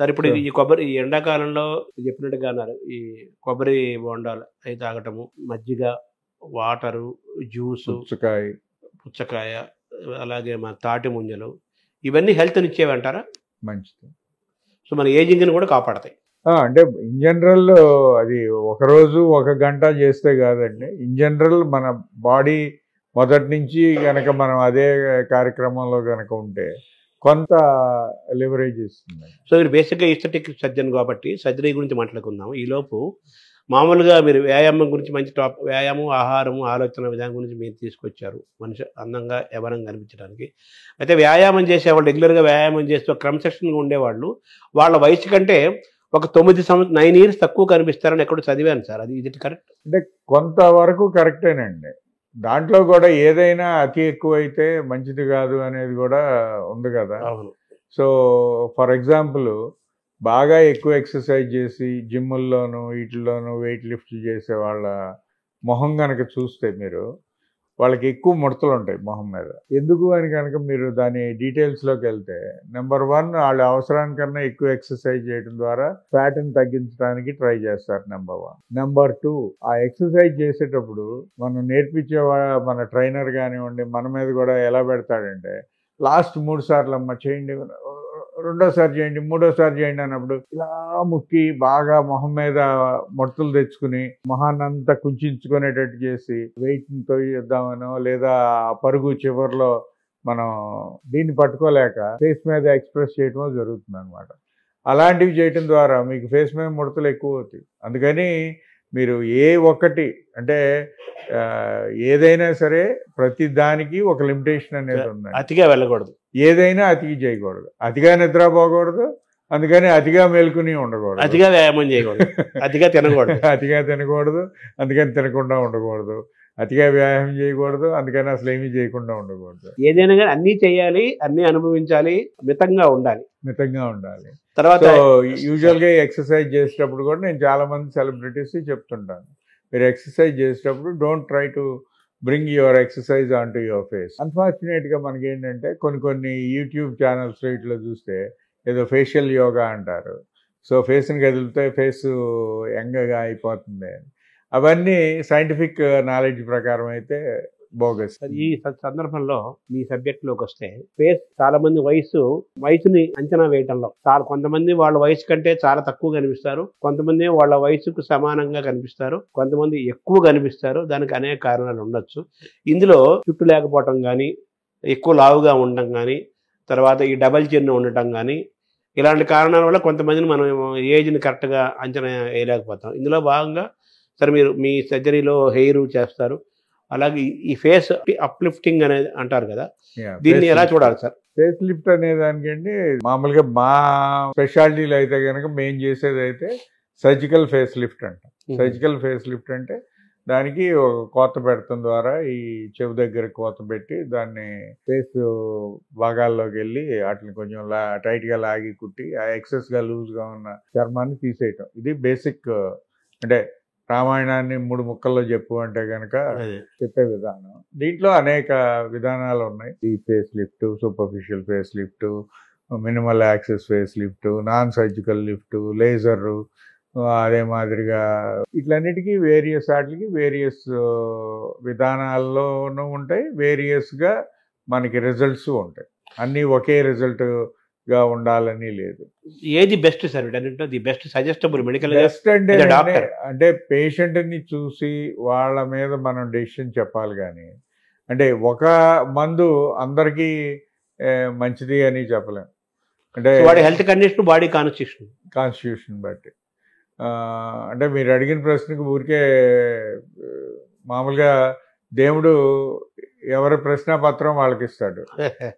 సరే ఇప్పుడు సో ఈ ఎండాకాలంలో చెప్పినట్టుగా అన్నారు. ఈ కొబ్బరి బోండాలు అయి తాగటము, మజ్జిగ, వాటరు, జ్యూసు, పుచ్చకాయ పుచ్చకాయ, అలాగే మన తాటి ముంజలు ఇవన్నీ హెల్త్‌నిచ్చేవంటారా? మంచిది. సో, మన ఏజింగ్‌ని కూడా కాపాడతాయి. అంటే ఇన్ జనరల్ అది ఒకరోజు ఒక గంట చేస్తే కాదండి. ఇన్ జనరల్ మన బాడీ మొదటి నుంచి గనక మనం అదే కార్యక్రమంలో గనక ఉంటే కొంత లివరేజ్ ఇస్తుంది. సో, మీరు బేసిక్‌గా ఎస్థెటిక్ సర్జన్ కాబట్టి సర్జరీ గురించి మాట్లాడుకుందాం. ఈలోపు మామూలుగా మీరు వ్యాయామం గురించి మంచి వ్యాయామం, ఆహారము, ఆలోచన విధానం గురించి మీరు తీసుకొచ్చారు. మనిషి అందంగా, యవ్వనంగా కనిపించడానికి. అయితే వ్యాయామం చేసేవాళ్ళు రెగ్యులర్‌గా వ్యాయామం చేస్తూ క్రమశిక్షణగా ఉండేవాళ్ళు వాళ్ళ వయసు కంటే ఒక 9 ఇయర్స్ తక్కువ కనిపిస్తారని ఎక్కడో చదివాను సార్. అది ఇది కరెక్ట్? అంటే కొంతవరకు కరెక్టేనండి. దాంట్లో కూడా ఏదైనా అతి ఎక్కువైతే మంచిది కాదు అనేది కూడా ఉంది కదా. అవును. సో ఫర్ ఎగ్జాంపుల్ బాగా ఎక్కువ ఎక్సర్సైజ్ చేసి జిమ్ముల్లోనూ వీటిల్లోనూ వెయిట్ లిఫ్ట్ చేసే వాళ్ళ మొహం కనుక చూస్తే మీరు వాళ్ళకి ఎక్కువ ముడతలు ఉంటాయి మొహం మీద. ఎందుకు అని కనుక మీరు దాని డీటెయిల్స్లోకి వెళ్తే నెంబర్ 1 వాళ్ళ అవసరానికన్నా ఎక్కువ ఎక్సర్సైజ్ చేయడం ద్వారా ఫ్యాట్ని తగ్గించడానికి ట్రై చేస్తారు. నెంబర్ 1. నెంబర్ 2, ఆ ఎక్సర్సైజ్ చేసేటప్పుడు మనం నేర్పించే మన ట్రైనర్ కానివ్వండి మన మీద కూడా ఎలా పెడతాడంటే లాస్ట్ 3 సార్లు అమ్మ చేయండి, రెండోసారి చేయండి, మూడోసారి చేయండి అన్నప్పుడు ఇలా ముక్కి బాగా మొహం మీద ముడతలు తెచ్చుకుని మొహాన్నంతా కుంచుకునేటట్టు చేసి వెయిట్ని తొయ్యిద్దామనో లేదా పరుగు చివరిలో మనం దీన్ని పట్టుకోలేక ఫేస్ మీద ఎక్స్ప్రెస్ చేయటమో జరుగుతుంది అనమాట. అలాంటివి చేయటం ద్వారా మీకు ఫేస్ మీద ముడతలు ఎక్కువ అవుతాయి. అందుకని మీరు ఏ ఒక్కటి అంటే ఏదైనా సరే ప్రతి దానికి ఒక లిమిటేషన్ అనేది ఉంది. అతిగా వెళ్ళకూడదు, ఏదైనా అతిగా చేయకూడదు, అతిగా నిద్రపోకూడదు, అందుకని అతిగా మేల్కొని ఉండకూడదు, అతిగా వ్యాయామం చేయకూడదు, అతిగా తినకూడదు, అతిగా తినకూడదు, అందుకని తినకుండా ఉండకూడదు, అతిగా వ్యాయామం చేయకూడదు, అందుకని అసలు ఏమీ చేయకుండా ఉండకూడదు. ఏదైనా కానీ అన్నీ చేయాలి, అన్నీ అనుభవించాలి, మితంగా ఉండాలి. తర్వాత యూజువల్గా ఎక్సర్సైజ్ చేసేటప్పుడు కూడా నేను చాలా మంది సెలబ్రిటీస్ చెప్తుంటాను, మీరు ఎక్సర్సైజ్ చేసేటప్పుడు don't try to bring your exercise on to your face. అన్ఫార్చునేట్గా మనకి ఏంటంటే కొన్ని యూట్యూబ్ ఛానల్స్ వీటిలో చూస్తే ఏదో ఫేషియల్ యోగా అంటారు. సో ఫేస్ని కదిలితే ఫేస్ యంగ్గా అయిపోతుంది. అవన్నీ సైంటిఫిక్ నాలెడ్జ్ ప్రకారం అయితే బోగస్. ఈ సందర్భంలో మీ సబ్జెక్ట్లోకి వస్తే ఫేస్ చాలా మంది వయసుని అంచనా వేయటంలో కొంతమంది వాళ్ళ వయసు కంటే చాలా తక్కువ కనిపిస్తారు, కొంతమంది వాళ్ళ వయసుకు సమానంగా కనిపిస్తారు, కొంతమంది ఎక్కువ కనిపిస్తారు. దానికి అనేక కారణాలు ఉండొచ్చు. ఇందులో జుట్టు లేకపోవటం కానీ, ఎక్కువ లావుగా ఉండటం కానీ, తర్వాత ఈ డబల్ చిన్ ఉండటం కానీ, ఇలాంటి కారణాల వల్ల కొంతమందిని మనం ఏజ్ని కరెక్ట్గా అంచనా వేయలేకపోతాం. ఇందులో భాగంగా సరే మీరు మీ సర్జరీలో హెయిర్ చేస్తారు, అలాగే ఈ ఫేస్ అప్లిఫ్టింగ్ అనేది అంటారు కదా, దీన్ని ఎలా చూడాలి సార్? ఫేస్ లిఫ్ట్ అనే దానికండి మామూలుగా మా స్పెషాలిటీలు అయితే కనుక మేము చేసేది అయితే సర్జికల్ ఫేస్ లిఫ్ట్ అంటాం. సర్జికల్ ఫేస్ లిఫ్ట్ అంటే దానికి ఒక కోత పెడతం ద్వారా ఈ చెవి దగ్గర కోత పెట్టి దాన్ని ఫేస్ భాగాల్లోకి వెళ్ళి వాటిని కొంచెం టైట్గా లాగి కుట్టి ఆ ఎక్సెస్గా లూజ్గా ఉన్న చర్మాన్ని తీసేయటం. ఇది బేసిక్. అంటే రామాయణాన్ని 3 ముక్కల్లో చెప్పు అంటే కనుక చెప్పే విధానం. దీంట్లో అనేక విధానాలు ఉన్నాయి. ఈ face lift, superficial face lift, minimal access face lift, non surgical lift, laser, అదే మాదిరిగా ఇట్లన్నిటికీ వేరియస్ విధానాల్లోనూ ఉంటాయి, వేరియస్గా మనకి రిజల్ట్స్ ఉంటాయి. అన్నీ ఒకే రిజల్ట్ గా ఉండాలని లేదు. ఏది best sir? The best suggestible medical best అంటే పేషెంట్ని చూసి వాళ్ళ మీద మనం డెసిషన్ చెప్పాలి. కానీ అంటే ఒక మందు అందరికీ మంచిది అని చెప్పలేం. అంటే వాడి హెల్త్ కండిషన్, బాడీ కాన్స్టిట్యూషన్ బట్టి. అంటే మీరు అడిగిన ప్రశ్నకు ఊరికే మామూలుగా దేవుడు ఎవరి ప్రశ్నాపత్రం వాళ్ళకి ఇస్తాడు,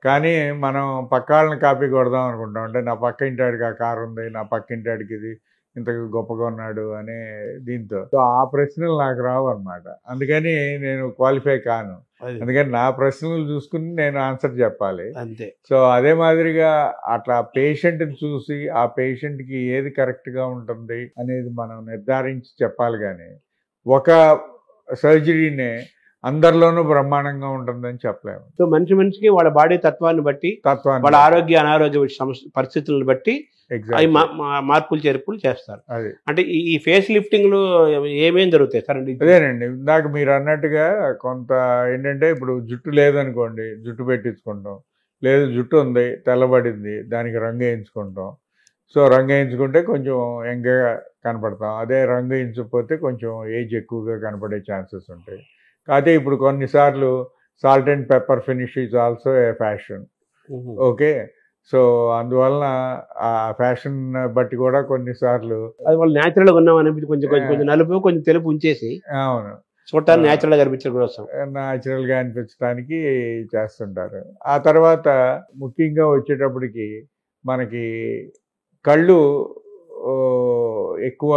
కానీ మనం పక్క వాళ్ళని కాపీ కొడదాం అనుకుంటాం. అంటే నా పక్క ఇంటాడికి ఆ కారు ఉంది, నా పక్క ఇంటాడికి ఇది ఇంత గొప్పగా ఉన్నాడు అనే దీంతో. సో ఆ ప్రశ్నలు నాకు రావు అనమాట. అందుకని నేను క్వాలిఫై కాను. అందుకని నా ప్రశ్నలు చూసుకుని నేను ఆన్సర్ చెప్పాలి అంతే. సో అదే మాదిరిగా అట్లా పేషెంట్ని చూసి ఆ పేషెంట్కి ఏది కరెక్ట్గా ఉంటుంది అనేది మనం నిర్ధారించి చెప్పాలి. కానీ ఒక సర్జరీనే అందరిలోనూ బ్రహ్మాండంగా ఉంటుందని చెప్పలేము. సో మనిషికి వాళ్ళ బాడీ తత్వాన్ని బట్టి, వాళ్ళ ఆరోగ్య అనారోగ్య పరిస్థితులను బట్టి అవి మార్పులు చేర్పులు చేస్తారు. అంటే ఈ ఫేస్ లిఫ్టింగ్లు ఏమేం జరుగుతాయి సార్? అదేనండి, ఇందాక మీరు అన్నట్టుగా కొంత ఏంటంటే ఇప్పుడు జుట్టు లేదనుకోండి, జుట్టు పెట్టించుకుంటాం. లేదు జుట్టు ఉంది, తెల్లబడింది, దానికి రంగు వేయించుకుంటాం. సో రంగు వేయించుకుంటే కొంచెం యంగ్గా కనపడతాం. అదే రంగు వేయించకపోతే కొంచెం ఏజ్ ఎక్కువగా కనపడే ఛాన్సెస్ ఉంటాయి. కాకపోతే ఇప్పుడు కొన్నిసార్లు salt and pepper finish is also a fashion. Okay, so అందువలన ఆ ఫ్యాషన్ బట్టి కూడా కొన్నిసార్లు అది వాళ్ళు న్యాచురల్గా ఉన్నాం అనిపించి కొంచెం నలుపు కొంచెం తెలుపు ఉంచేసి, అవును, చూడటానికి న్యాచురల్గా కనిపించడం కోసం, న్యాచురల్గా అనిపించడానికి చేస్తుంటారు. ఆ తర్వాత ముఖ్యంగా వచ్చేటప్పటికి మనకి కళ్ళు ఎక్కువ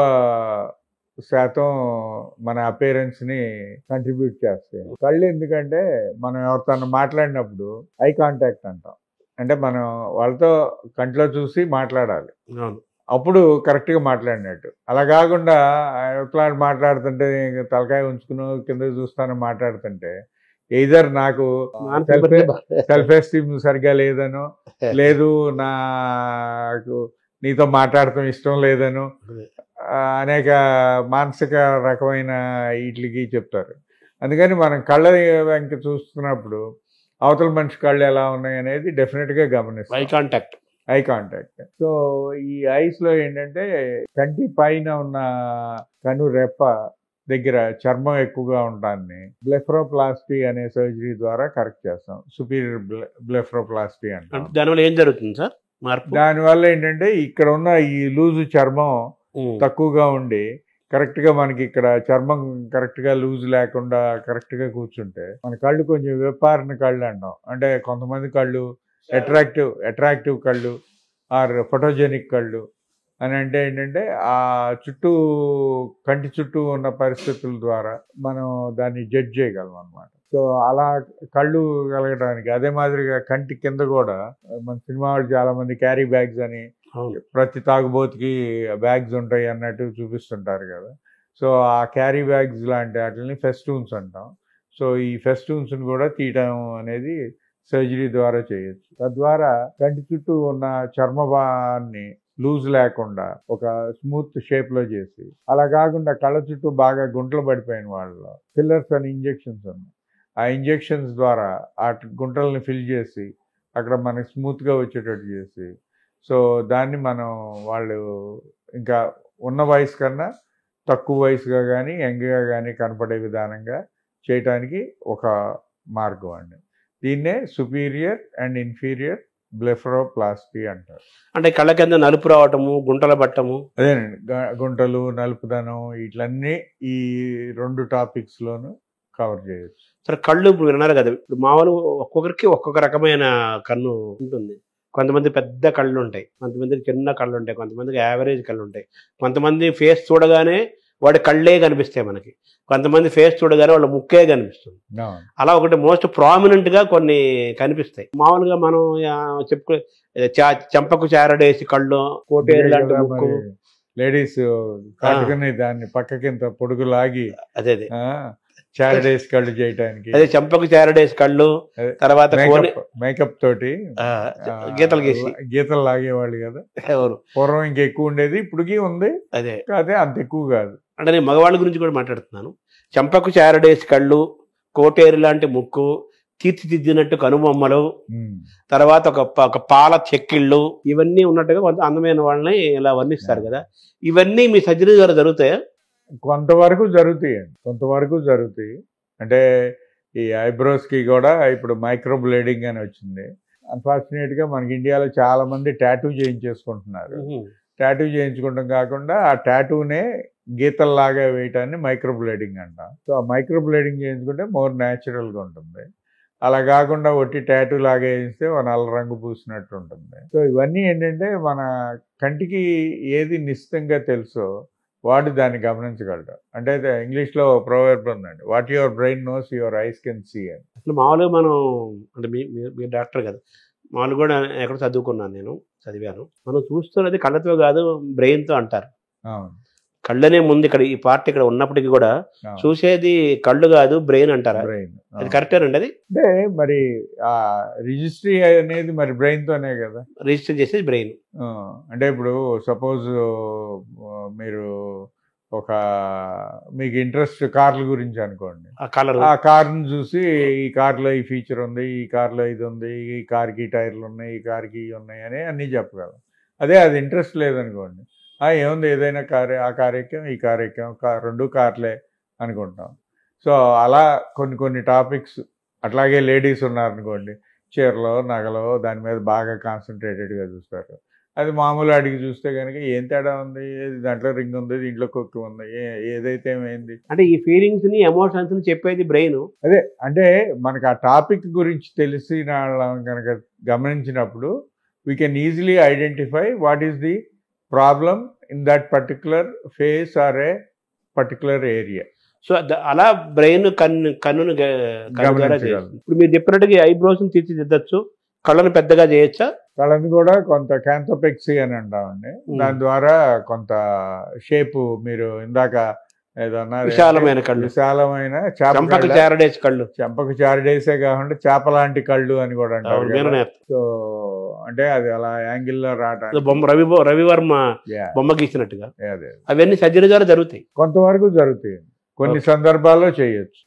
శాతం మన అపేరెన్స్ని కంట్రిబ్యూట్ చేస్తాయి. కళ్ళు ఎందుకంటే మనం ఎవరితో మాట్లాడినప్పుడు ఐ కాంటాక్ట్ అంటాం. అంటే మనం వాళ్ళతో కంట్లో చూసి మాట్లాడాలి, అప్పుడు కరెక్ట్గా మాట్లాడినట్టు. అలా కాకుండా మాట్లాడుతుంటే తలకాయ ఉంచుకుని కింద చూస్తాను మాట్లాడుతుంటే ఎయిదర్ నాకు సెల్ఫ్ ఎస్టీమ్ సరిగ్గా లేదనో, లేదు నాకు నీతో మాట్లాడటం ఇష్టం లేదనో, అనేక మానసిక రకమైన వీటికి చెప్తారు. అందుకని మనం కళ్ళ వెంక చూస్తున్నప్పుడు అవతల మనిషి కళ్ళు ఎలా ఉన్నాయి అనేది డెఫినెట్గా గమనిస్తాం. Eye contact. సో ఈ ఐస్లో ఏంటంటే కంటి పైన ఉన్న కను రెప్ప దగ్గర చర్మం ఎక్కువగా ఉంటాన్ని బ్లెఫ్రోప్లాస్టీ అనే సర్జరీ ద్వారా కరెక్ట్ చేస్తాం. సుపీరియర్ బ్లెఫ్రోప్లాస్టీ అంటాం. దానివల్ల ఏం జరుగుతుంది సార్? దానివల్ల ఏంటంటే ఇక్కడ ఉన్న ఈ లూజు చర్మం తక్కువగా ఉండి కరెక్ట్గా మనకి ఇక్కడ చర్మం కరెక్ట్గా లూజ్ లేకుండా కరెక్ట్గా కూర్చుంటే మన కళ్ళు కొంచెం విప్పారిన కళ్ళు అంటాం. అంటే కొంతమంది కళ్ళు అట్రాక్టివ్ కళ్ళు ఆర్ ఫోటోజెనిక్ కళ్ళు అని అంటే ఏంటంటే ఆ కంటి చుట్టూ ఉన్న పరిస్థితుల ద్వారా మనం దాన్ని జడ్జ్ చేయగలం అనమాట. సో అలా కళ్ళు కలగడానికి అదే మాదిరిగా కంటి కింద కూడా మన సినిమా వాళ్ళు చాలా మంది క్యారీ బ్యాగ్స్ అని ప్రతి తాగుబోతుకి బ్యాగ్స్ ఉంటాయి అన్నట్టు చూపిస్తుంటారు కదా. సో ఆ క్యారీ బ్యాగ్స్ లాంటి వాటిని ఫెస్టూన్స్ అంటాం. సో ఈ ఫెస్టూన్స్ని కూడా తీయటం అనేది సర్జరీ ద్వారా చేయొచ్చు. తద్వారా కంటి చుట్టూ ఉన్న చర్మభాగాన్ని లూజ్ లేకుండా ఒక స్మూత్ షేప్లో చేసి, అలా కాకుండా కళ్ళ చుట్టూ బాగా గుంటలు పడిపోయిన వాళ్ళలో ఫిల్లర్స్ అని ఇంజెక్షన్స్ ఉన్నాయి. ఆ ఇంజెక్షన్స్ ద్వారా ఆ గుంటల్ని ఫిల్ చేసి అక్కడ మనకి స్మూత్గా వచ్చేటట్టు చేసి, సో దాన్ని మనం వాళ్ళు ఇంకా ఉన్న వయసు కన్నా తక్కువ వయసుగా కానీ యంగ్గా కానీ కనపడే విధానంగా చేయటానికి ఒక మార్గం అండి. దీన్నే సుపీరియర్ అండ్ ఇన్ఫీరియర్ బ్లెఫ్రోప్లాస్టీ అంటారు. అంటే కళ్ళ కింద నలుపు రావటము, గుంటల పట్టము, అదేనండి, గుంటలు, నలుపుదనం, ఇట్లన్నీ ఈ 2 టాపిక్స్లోనూ కవర్ చేయొచ్చు. సరే, కళ్ళు ఇప్పుడు విన్నారు కదా, ఇప్పుడు మామూలు ఒక్కొక్కరికి ఒక్కొక్క రకమైన కన్ను ఉంటుంది. కొంతమంది పెద్ద కళ్ళు ఉంటాయి, కొంతమందికి చిన్న కళ్ళు ఉంటాయి, కొంతమందికి యావరేజ్ కళ్ళు ఉంటాయి, కొంతమంది ఫేస్ చూడగానే వాడి కళ్ళే కనిపిస్తాయి మనకి, కొంతమంది ఫేస్ చూడగానే వాళ్ళ ముక్కే కనిపిస్తుంది. అలా ఒకటి మోస్ట్ ప్రామినెంట్గా కొన్ని కనిపిస్తాయి. మామూలుగా మనం చెప్పుకో చెంపకు చారడేసి కళ్ళు, కోటేరు లాంటి ముక్కు, లేడీస్ కట్టుకుని దాన్ని పక్కకింత పొడుగు లాగి అదే చారడేసి కళ్ళు చేయడానికి, అదే చెంపకు చారడేసి కళ్ళు, తర్వాత మేకప్ తోటి గీతలు లాగేవాళ్ళు కదా. పూర్వం ఇంకెక్కువ ఉండేది, ఇప్పటికీ ఉంది, అదే అంత ఎక్కువ కాదు. అంటే నేను మగవాళ్ళ గురించి కూడా మాట్లాడుతున్నాను. చెంపకు చారడేసి కళ్ళు, కోటేరు లాంటి ముక్కు, తీర్చిదిద్దినట్టు కనుబొమ్మలు, తర్వాత ఒక పాల చెక్కిళ్ళు, ఇవన్నీ ఉన్నట్టుగా కొంత అందమైన వాళ్ళని ఇలా వర్ణిస్తారు కదా. ఇవన్నీ మీ సర్జరీ ద్వారా జరుగుతాయా? కొంతవరకు జరుగుతాయి. అంటే ఈ ఐబ్రోస్కి కూడా ఇప్పుడు మైక్రో బ్లేడింగ్ అని వచ్చింది. అన్ఫార్చునేట్గా మనకి ఇండియాలో చాలా మంది టాటూ చేయించేసుకుంటున్నారు. టాటూ చేయించుకోవడం కాకుండా ఆ టాటూనే గీతల్లాగా వేయటాన్ని మైక్రో బ్లేడింగ్ అంటాం. సో ఆ మైక్రో బ్లేడింగ్ చేయించుకుంటే మోర్ న్యాచురల్గా ఉంటుంది. అలా కాకుండా ఒట్టి టాటూ లాగా వేయిస్తే నల్ల రంగు పూసినట్టు ఉంటుంది. సో ఇవన్నీ ఏంటంటే మన కంటికి ఏది నిశ్చితంగా తెలుసో వాడు దాన్ని గమనించగలడు. అంటే ఇంగ్లీష్లో ప్రొవర్బ్ ఉందండి, what your brain knows your eyes can see అని. అసలు మామూలుగా మనం అంటే మీరు డాక్టర్ కదా, మామూలు కూడా ఎక్కడ చదివాను, మనం చూస్తున్నది కళ్ళతో కాదు బ్రెయిన్తో అంటారు. కళ్ళనే ముందు ఇక్కడ ఈ పార్ట్ ఇక్కడ ఉన్నప్పటికీ కూడా చూసేది కళ్ళు కాదు బ్రెయిన్ అంటారా? బ్రెయిన్ అది కరెక్టేనండి? అది అంటే మరి ఆ రిజిస్ట్రీ అనేది మరి బ్రెయిన్ తోనే కదా రిజిస్టర్ చేసేది బ్రెయిన్. అంటే ఇప్పుడు సపోజ్ మీరు ఒక మీకు ఇంట్రెస్ట్ కార్ల గురించి అనుకోండి, ఆ కలర్ ఆ కార్ని చూసి ఈ కార్లో ఈ ఫీచర్ ఉంది, ఈ కార్లో ఇది ఉంది, ఈ కార్కి ఈ టైర్లు ఉన్నాయి, ఈ కార్కి ఇవి ఉన్నాయి అని అన్నీ చెప్పగలం. అదే అది ఇంట్రెస్ట్ లేదనుకోండి, ఏముంది ఏదైనా కారే, ఆ కార్ ఎక్కాం ఈ కార్ ఎక్కాం, రెండు కార్లే అనుకుంటాం. సో అలా కొన్ని టాపిక్స్. అట్లాగే లేడీస్ ఉన్నారనుకోండి, చీరలో నగలో దాని మీద బాగా కాన్సన్ట్రేటెడ్గా చూస్తారు. అది మామూలు అడిగి చూస్తే కనుక ఏం తేడా ఉంది, దాంట్లో రింగ్ ఉంది, దీంట్లో కొక్కు ఉంది, ఏదైతే ఏమైంది అంటే ఈ ఫీలింగ్స్ ని ఎమోషన్స్ ని చెప్పేది బ్రెయిన్. అదే అంటే మనకు ఆ టాపిక్ గురించి తెలిసిన వాళ్ళం కనుక గమనించినప్పుడు we can easily identify what is the problem in that particular face or a particular area. So అలా బ్రెయిన్ కన్నును గమనించగలదు. ఇప్పుడు మీరు చెప్పినట్టుగా ఐబ్రోస్ ని తీర్చిదిద్దచ్చు, కళ్ళను పెద్దగా చేయొచ్చా? కళ్ళని కూడా కొంత క్యాంథోపెక్సీ అని అంటామండి. దాని ద్వారా కొంత షేపు మీరు ఇందాక ఏదన్నా విశాలమైన కళ్ళు, విశాలమైన చెంపకు చారడేసి కళ్ళు, చెంపకు చారడేసే కాకుండా చేప లాంటి కళ్ళు అని కూడా అంటారు. సో అంటే అది అలా యాంగిల్లో రావడానికి రవివర్మ బొమ్మ గీసినట్టుగా అదే అవన్నీ సర్జరీ ద్వారా జరుగుతాయి. కొంతవరకు జరుగుతాయి, కొన్ని సందర్భాల్లో చేయొచ్చు.